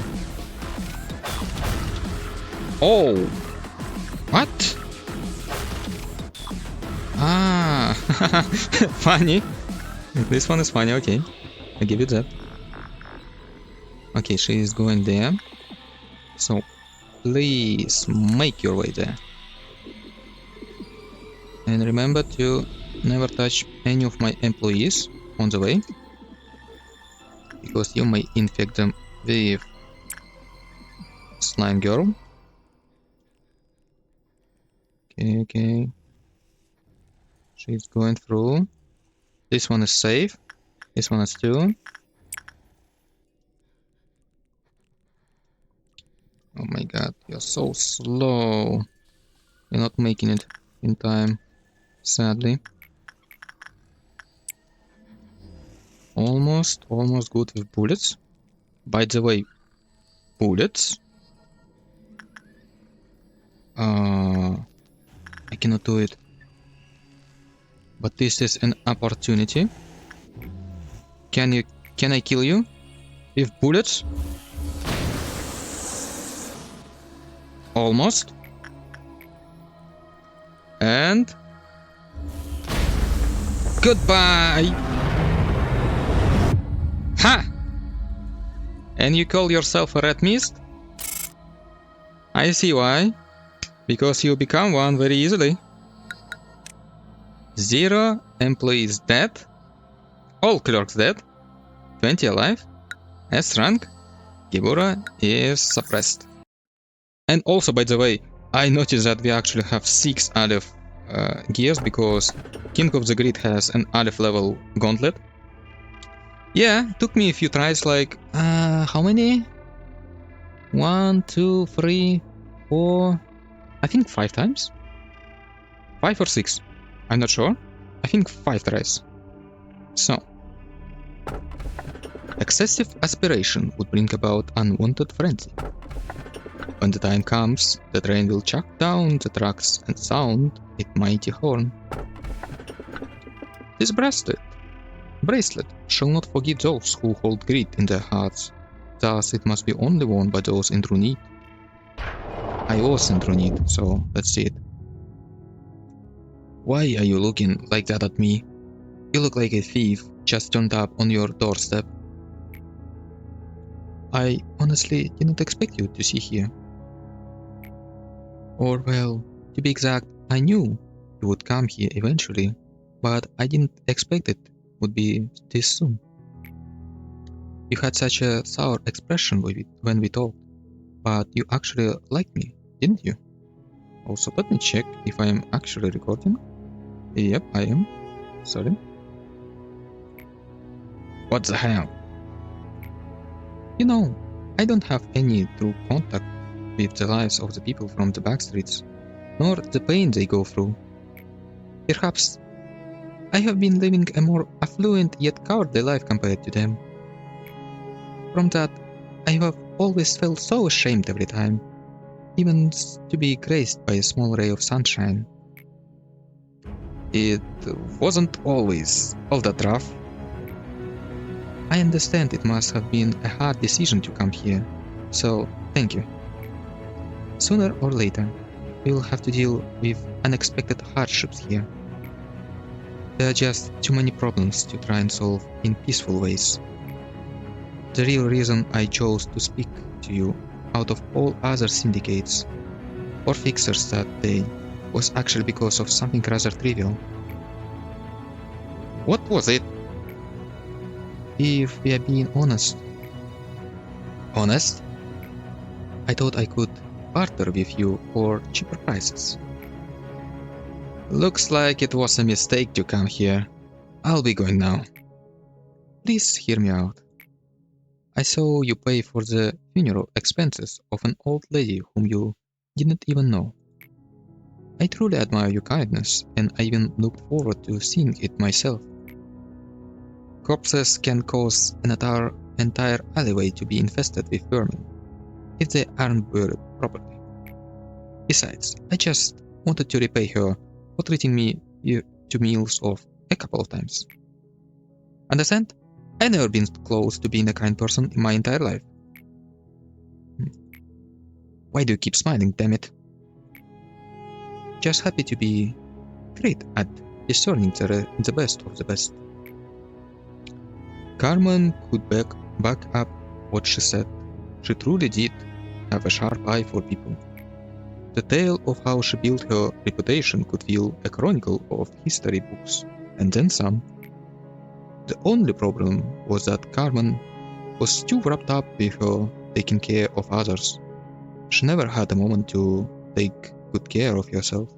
Oh! What? Ah! Funny. This one is funny, okay. I give you that. Okay, she is going there. So, please make your way there. And remember to never touch any of my employees on the way, because you may infect them with Slime Girl. Okay. She's going through. This one is safe. This one is too. Oh my god, you're so slow. You're not making it in time, sadly. Almost good with bullets. By the way, bullets. I cannot do it. But this is an opportunity. Can I kill you with bullets? Almost. And goodbye. Ha! And you call yourself a red mist? I see why. Because you become one very easily. 0 employees dead. All clerks dead. 20 alive. S rank. Gibura is suppressed. And also, by the way, I noticed that we actually have 6 out of gears because King of the Grid has an Aleph level gauntlet. Yeah, took me a few tries, like, how many? 1, 2, 3, 4, I think 5 times? 5 or 6, I'm not sure. I think 5 tries. So, excessive aspiration would bring about unwanted frenzy. When the time comes, the train will chuck down the tracks and sound its mighty horn. This bracelet shall not forgive those who hold greed in their hearts, thus it must be only worn by those in true need. I was in true need, so let's see it. Why are you looking like that at me? You look like a thief just turned up on your doorstep. I honestly didn't expect you to see here. Or well, to be exact, I knew you would come here eventually, but I didn't expect it would be this soon. You had such a sour expression when we talked, but you actually liked me, didn't you? Also, let me check if I am actually recording. Yep, I am. Sorry. What the hell? You know, I don't have any true contact with the lives of the people from the backstreets, nor the pain they go through. Perhaps I have been living a more affluent yet cowardly life compared to them. From that, I have always felt so ashamed every time, even to be graced by a small ray of sunshine. It wasn't always all that rough. I understand it must have been a hard decision to come here, so thank you. Sooner or later, we will have to deal with unexpected hardships here. There are just too many problems to try and solve in peaceful ways. The real reason I chose to speak to you out of all other syndicates or fixers that day was actually because of something rather trivial. What was it? If we are being honest. Honest? I thought I could barter with you for cheaper prices. Looks like it was a mistake to come here. I'll be going now. Please hear me out. I saw you pay for the funeral expenses of an old lady whom you didn't even know. I truly admire your kindness, and I even looked forward to seeing it myself. Corpses can cause an entire alleyway to be infested with vermin if they aren't buried properly. Besides, I just wanted to repay her for treating me to meals off a couple of times. Understand? I've never been close to being a kind person in my entire life. Why do you keep smiling, damn it? Just happy to be great at discerning the best of the best. Carmen could back up what she said. She truly did have a sharp eye for people. The tale of how she built her reputation could fill a chronicle of history books, and then some. The only problem was that Carmen was too wrapped up with her taking care of others. She never had a moment to take good care of herself.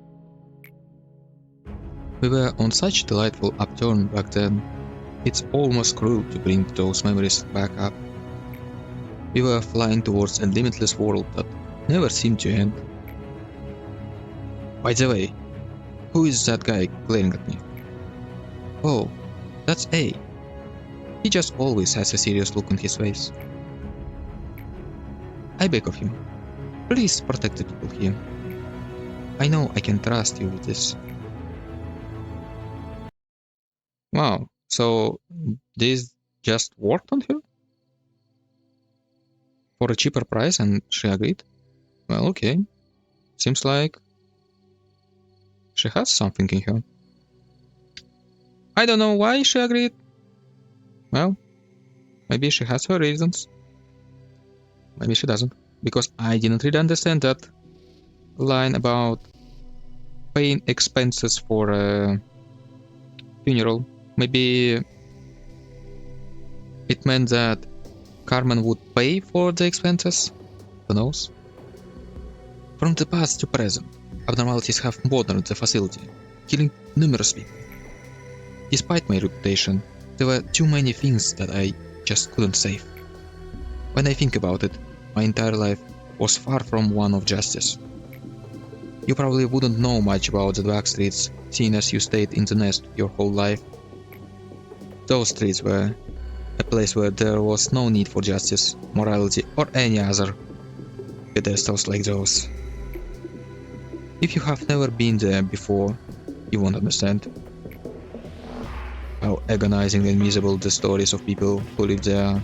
We were on such a delightful upturn back then. It's almost cruel to bring those memories back up. We were flying towards a limitless world that never seemed to end. By the way, who is that guy glaring at me? Oh, that's A. He just always has a serious look on his face. I beg of you, please protect the people here. I know I can trust you with this. Wow, so this just worked on her? For a cheaper price and she agreed? Well, okay. Seems like she has something in her. I don't know why she agreed. Well, maybe she has her reasons. Maybe she doesn't. Because I didn't really understand that line about paying expenses for a funeral. Maybe it meant that Carmen would pay for the expenses? Who knows? From the past to present, abnormalities have moderned the facility, killing numerous people. Despite my reputation, there were too many things that I just couldn't save. When I think about it, my entire life was far from one of justice. You probably wouldn't know much about the dark streets, seeing as you stayed in the nest your whole life. Those streets were a place where there was no need for justice, morality, or any other pedestals like those. If you have never been there before, you won't understand how agonizing and miserable the stories of people who live there are.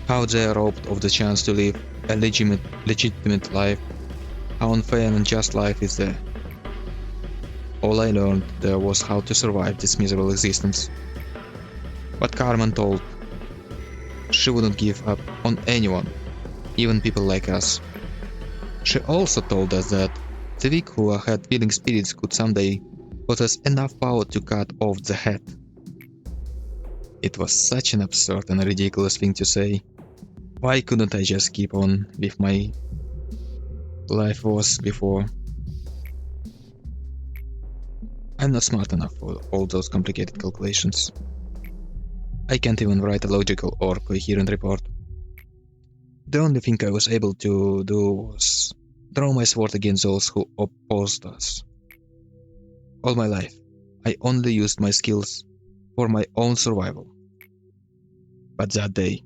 How they are robbed of the chance to live a legitimate life. How unfair and unjust life is there. All I learned there was how to survive this miserable existence. But Carmen told she wouldn't give up on anyone, even people like us. She also told us that the weak who had willing spirits could someday possess enough power to cut off the head. It was such an absurd and ridiculous thing to say. Why couldn't I just keep on with my life was before? I'm not smart enough for all those complicated calculations. I can't even write a logical or coherent report. The only thing I was able to do was draw my sword against those who opposed us. All my life, I only used my skills for my own survival. But that day,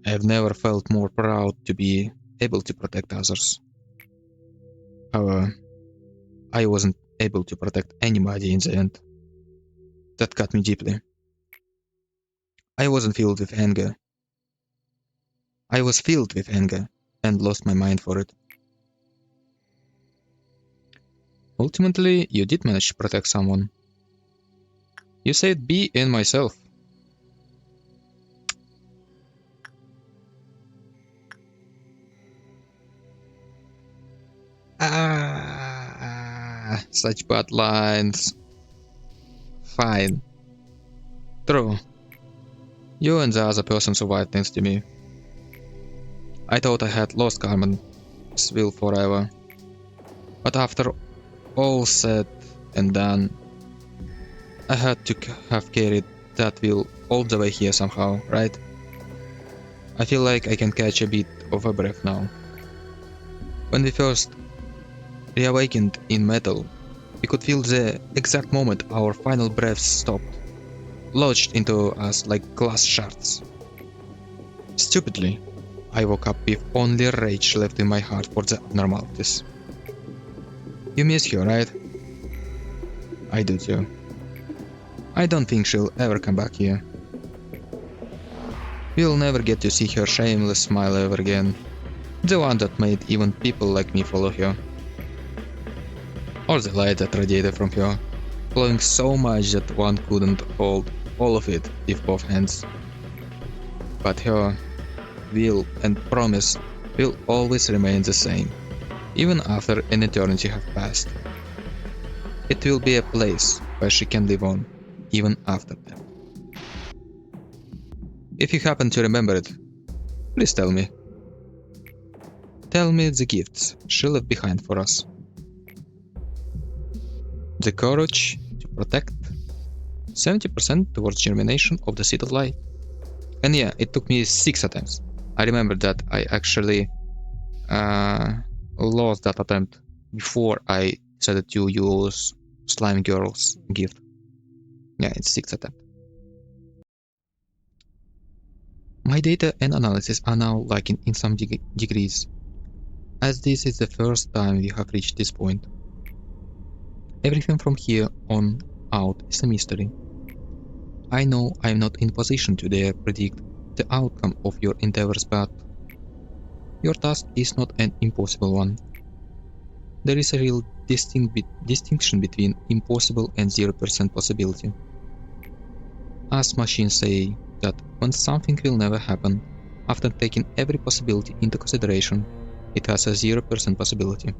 I have never felt more proud to be able to protect others. However, I wasn't able to protect anybody in the end. That cut me deeply. I wasn't filled with anger. I was filled with anger and lost my mind for it. Ultimately, you did manage to protect someone. You saved B and myself. Such bad lines. Fine. True. You and the other person survived thanks to me. I thought I had lost Carmen's will forever. But after all said and done, I had to have carried that will all the way here somehow, right? I feel like I can catch a bit of a breath now. When we first reawakened in metal, we could feel the exact moment our final breaths stopped, lodged into us like glass shards. Stupidly, I woke up with only rage left in my heart for the abnormalities. You miss her, right? I do too. I don't think she'll ever come back here. We'll never get to see her shameless smile ever again, the one that made even people like me follow her. Or the light that radiated from her, glowing so much that one couldn't hold all of it with both hands. But her will and promise will always remain the same, even after an eternity have passed. It will be a place where she can live on, even after death. If you happen to remember it, please tell me. Tell me the gifts she left behind for us. The courage to protect, 70% towards germination of the seed of life. And yeah, it took me 6 attempts. I remember that I actually lost that attempt before I decided to use Slime Girl's gift. Yeah, it's 6 attempts. My data and analysis are now lacking in some degrees, as this is the first time we have reached this point. Everything from here on out is a mystery. I know I am not in position to dare predict the outcome of your endeavors, but your task is not an impossible one. There is a real distinction between impossible and 0% possibility. As machines say that when something will never happen, after taking every possibility into consideration, it has a 0% possibility.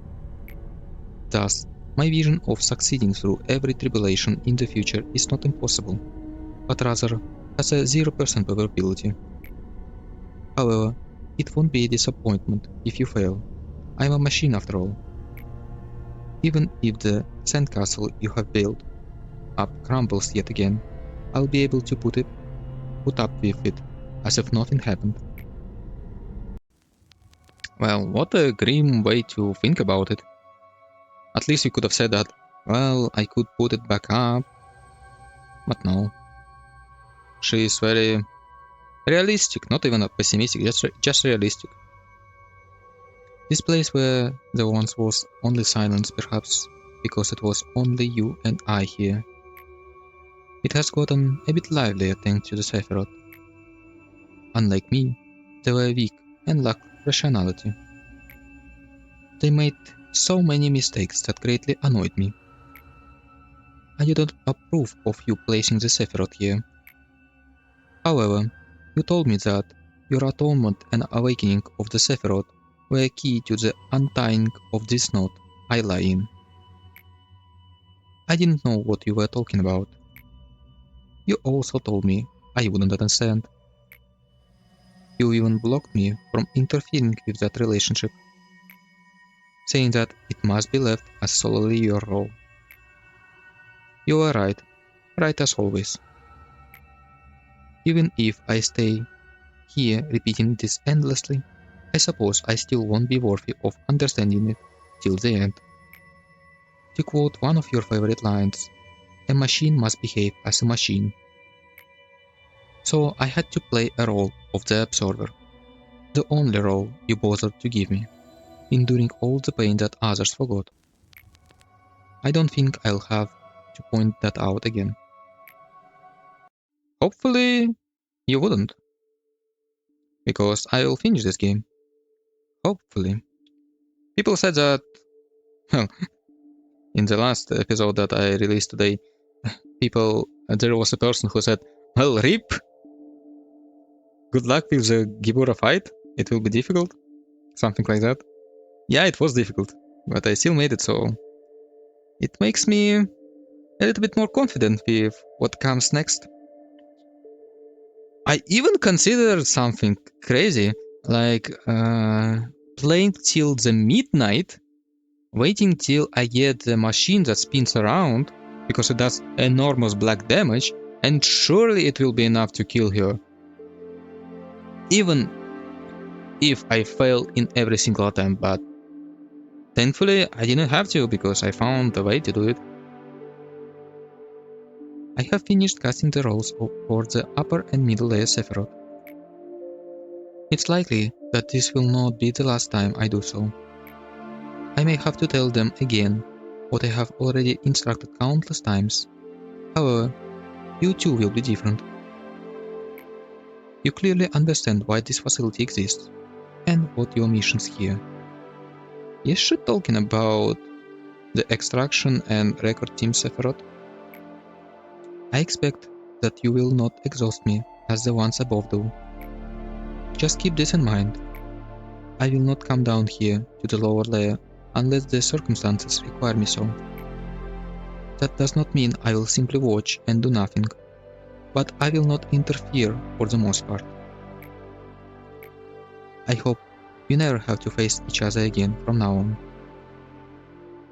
Thus, my vision of succeeding through every tribulation in the future is not impossible, but rather has a 0% probability. However, it won't be a disappointment if you fail. I'm a machine after all. Even if the sandcastle you have built up crumbles yet again, I'll be able to put up with it as if nothing happened. Well, what a grim way to think about it. At least you could have said that, well, I could put it back up. But no. She is very realistic, not even a pessimistic, just realistic. This place where there once was only silence, perhaps because it was only you and I here. It has gotten a bit livelier thanks to the Sephiroth. Unlike me, they were weak and lacked rationality. They made so many mistakes that greatly annoyed me. I didn't approve of you placing the Sephiroth here. However, you told me that your atonement and awakening of the Sephiroth were key to the untying of this knot I lie in. I didn't know what you were talking about. You also told me I wouldn't understand. You even blocked me from interfering with that relationship, saying that it must be left as solely your role. You were right, right as always. Even if I stay here repeating this endlessly, I suppose I still won't be worthy of understanding it till the end. To quote one of your favorite lines, a machine must behave as a machine. So I had to play a role of the observer, the only role you bothered to give me, enduring all the pain that others forgot. I don't think I'll have to point that out again. Hopefully, you wouldn't, because I'll finish this game. Hopefully. People said that, well, in the last episode that I released today, there was a person who said, well, RIP, good luck with the Gibura fight, it will be difficult, something like that. Yeah, it was difficult, but I still made it, so it makes me a little bit more confident with what comes next. I even considered something crazy, like playing till the midnight, waiting till I get the machine that spins around, because it does enormous black damage, and surely it will be enough to kill her. Even if I fail in every single attempt, but thankfully I didn't have to, because I found a way to do it. I have finished casting the rolls for the upper and middle layer Sephiroth. It's likely that this will not be the last time I do so. I may have to tell them again what I have already instructed countless times. However, you too will be different. You clearly understand why this facility exists, and what your missions here. Is she talking about the extraction and record team Sephiroth? I expect that you will not exhaust me as the ones above do. Just keep this in mind. I will not come down here to the lower layer unless the circumstances require me so. That does not mean I will simply watch and do nothing, but I will not interfere for the most part. I hope you never have to face each other again from now on.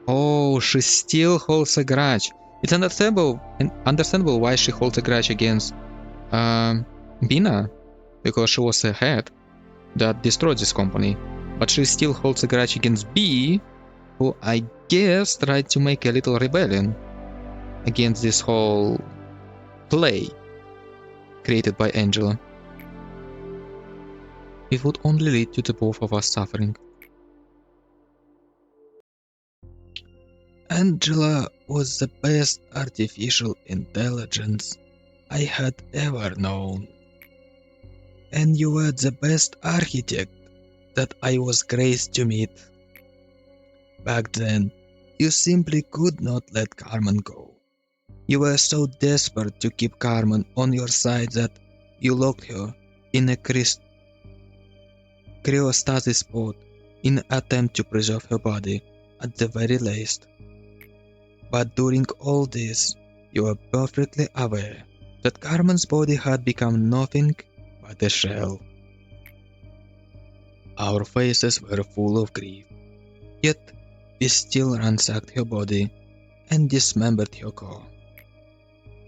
Oh, she still holds a grudge. It's understandable why she holds a grudge against Bina, because she was the head that destroyed this company. But she still holds a grudge against B, who I guess tried to make a little rebellion against this whole play created by Angela. It would only lead to the both of us suffering. Angela was the best artificial intelligence I had ever known. And you were the best architect that I was graced to meet. Back then, you simply could not let Carmen go. You were so desperate to keep Carmen on your side that you locked her in a cryostasis pod in an attempt to preserve her body at the very least. But during all this, you were perfectly aware that Carmen's body had become nothing but a shell. Our faces were full of grief, yet we still ransacked her body and dismembered her core.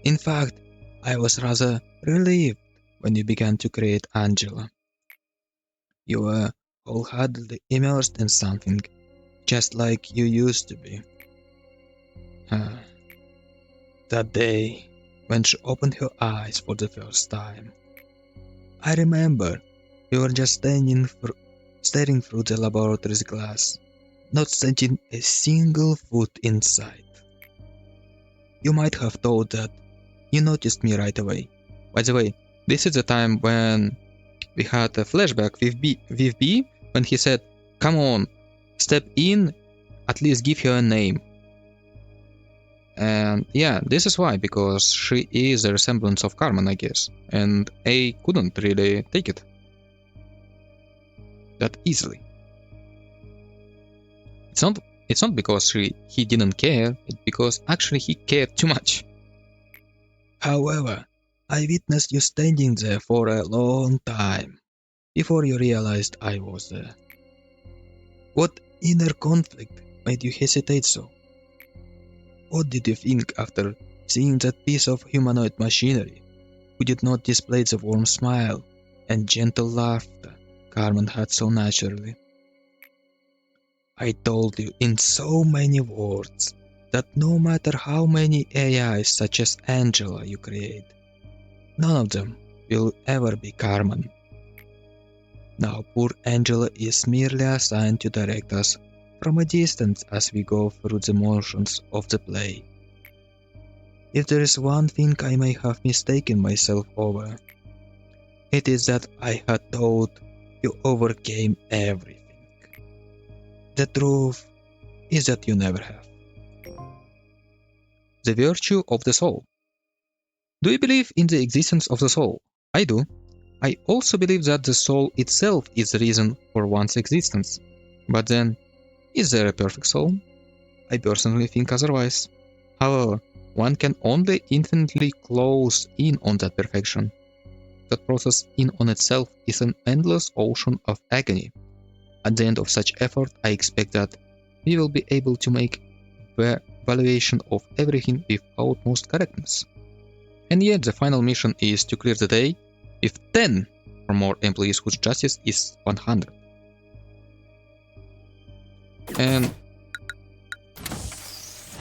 In fact, I was rather relieved when you began to create Angela. You were wholeheartedly immersed in something, just like you used to be. That day, when she opened her eyes for the first time, I remember we were just staring through the laboratory's glass, not setting a single foot inside. You might have thought that you noticed me right away. By the way, this is the time when we had a flashback with B when he said, "Come on, step in, at least give her a name." And yeah, this is why, because she is a resemblance of Carmen, I guess, and A couldn't really take it that easily. It's not because he didn't care, it's because actually he cared too much. However, I witnessed you standing there for a long time before you realized I was there. What inner conflict made you hesitate so? What did you think after seeing that piece of humanoid machinery who did not display the warm smile and gentle laughter Carmen had so naturally? I told you in so many words that no matter how many AIs such as Angela you create, none of them will ever be Carmen. Now poor Angela is merely assigned to direct us from a distance as we go through the motions of the play. If there is one thing I may have mistaken myself over, it is that I had thought you overcame everything. The truth is that you never have. The virtue of the soul. Do you believe in the existence of the soul? I do. I also believe that the soul itself is the reason for one's existence. But then, is there a perfect soul? I personally think otherwise. However, one can only infinitely close in on that perfection. That process in on itself is an endless ocean of agony. At the end of such effort, I expect that we will be able to make the evaluation of everything with utmost correctness. And yet the final mission is to clear the day with 10 or more employees whose justice is 100. And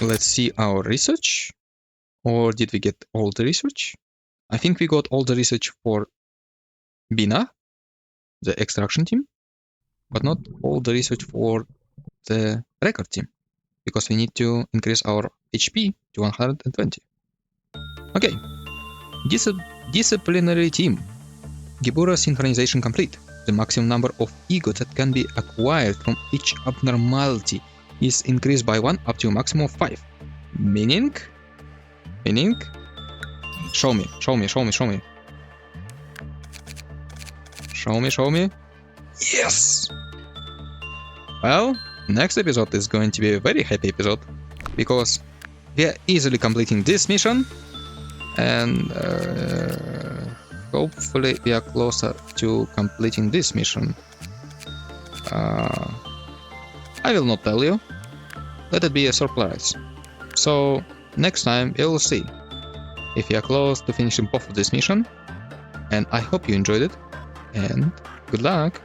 let's see our research. Or did we get all the research? I think we got all the research for Bina, the extraction team, but not all the research for the record team, because we need to increase our HP to 120. Okay, disciplinary team. Gebura synchronization complete. The maximum number of ego that can be acquired from each abnormality is increased by 1 up to a maximum of 5. Meaning? Show me. Yes! Well, next episode is going to be a very happy episode, because we are easily completing this mission, and hopefully we are closer to completing this mission. I will not tell you. Let it be a surprise. So next time we will see if we are close to finishing both of this mission, and I hope you enjoyed it, and good luck!